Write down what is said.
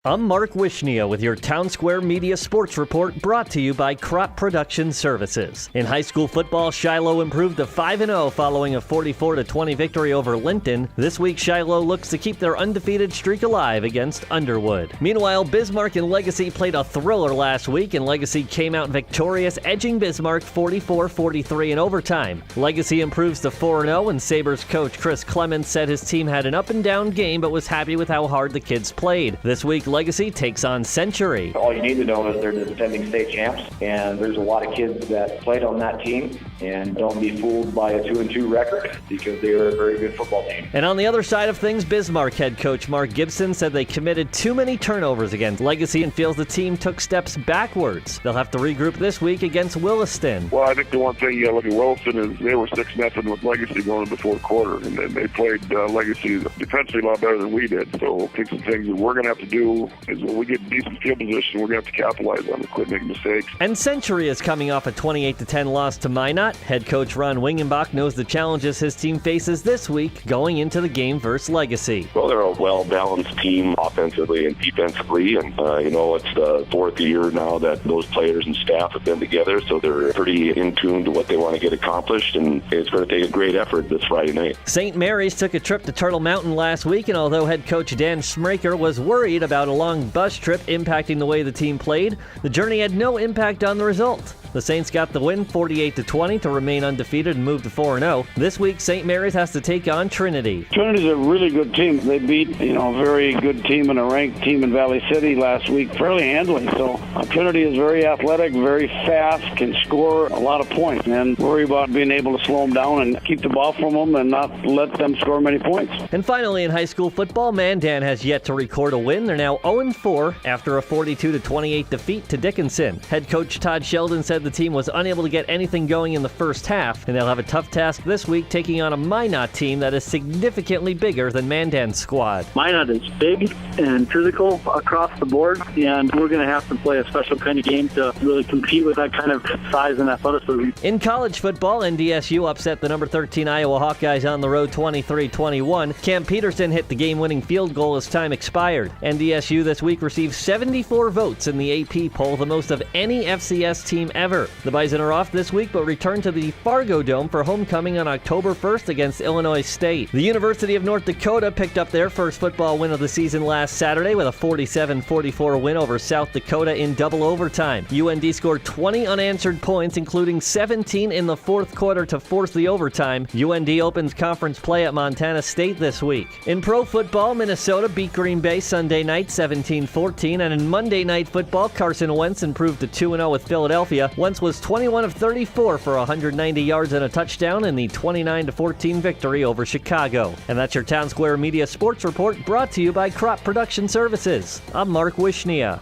I'm Mark Wishnia with your Townsquare Media Sports Report, brought to you by Crop Production Services. In high school football, Shiloh improved to 5-0 following a 44-20 victory over Linton. This week, Shiloh looks to keep their undefeated streak alive against Underwood. Meanwhile, Bismarck and Legacy played a thriller last week, and Legacy came out victorious, edging Bismarck 44-43 in overtime. Legacy improves to 4-0, and Sabres coach Chris Clemens said his team had an up-and-down game but was happy with how hard the kids played. This week, Legacy takes on Century. All you need to know is they're the defending state champs, and there's a lot of kids that played on that team, and don't be fooled by a 2-2 record because they are a very good football team. And on the other side of things, Bismarck head coach Mark Gibson said they committed too many turnovers against Legacy and feels the team took steps backwards. They'll have to regroup this week against Williston. Well, I think the one thing you got to look at Williston is they were 6-0 with Legacy going into the fourth quarter, and then they played Legacy defensively a lot better than we did. So I think some things that we're going to have to do is when we get decent field position, we're going to have to capitalize on it, quit making mistakes. And Century is coming off a 28-10 loss to Minot. Head coach Ron Wingenbach knows the challenges his team faces this week going into the game versus Legacy. Well, they're a well-balanced team offensively and defensively, and it's the fourth year now that those players and staff have been together, so they're pretty in tune to what they want to get accomplished, and it's going to take a great effort this Friday night. St. Mary's took a trip to Turtle Mountain last week, and although head coach Dan Schmaker was worried about a long bus trip impacting the way the team played, the journey had no impact on the result. The Saints got the win 48-20 to remain undefeated and move to 4-0. This week, St. Mary's has to take on Trinity. Trinity's a really good team. They beat, a very good team and a ranked team in Valley City last week fairly handily. So Trinity is very athletic, very fast, can score a lot of points, and worry about being able to slow them down and keep the ball from them and not let them score many points. And finally, in high school football, Mandan has yet to record a win. They're now 0-4 after a 42-28 defeat to Dickinson. Head coach Todd Sheldon said the team was unable to get anything going in the first half, and they'll have a tough task this week taking on a Minot team that is significantly bigger than Mandan's squad. Minot is big and physical across the board, and we're going to have to play a special kind of game to really compete with that kind of size and athleticism. In college football, NDSU upset the number 13 Iowa Hawkeyes on the road 23-21. Cam Peterson hit the game-winning field goal as time expired. NDSU this week received 74 votes in the AP poll, the most of any FCS team ever. The Bison are off this week, but return to the Fargo Dome for homecoming on October 1st against Illinois State. The University of North Dakota picked up their first football win of the season last Saturday with a 47-44 win over South Dakota in double overtime. UND scored 20 unanswered points, including 17 in the fourth quarter to force the overtime. UND opens conference play at Montana State this week. In pro football, Minnesota beat Green Bay Sunday night 17-14, and in Monday Night Football, Carson Wentz improved to 2-0 with Philadelphia. Wentz was 21 of 34 for 190 yards and a touchdown in the 29-14 victory over Chicago. And that's your Townsquare Media Sports Report, brought to you by Crop Production Services. I'm Mark Wishnia.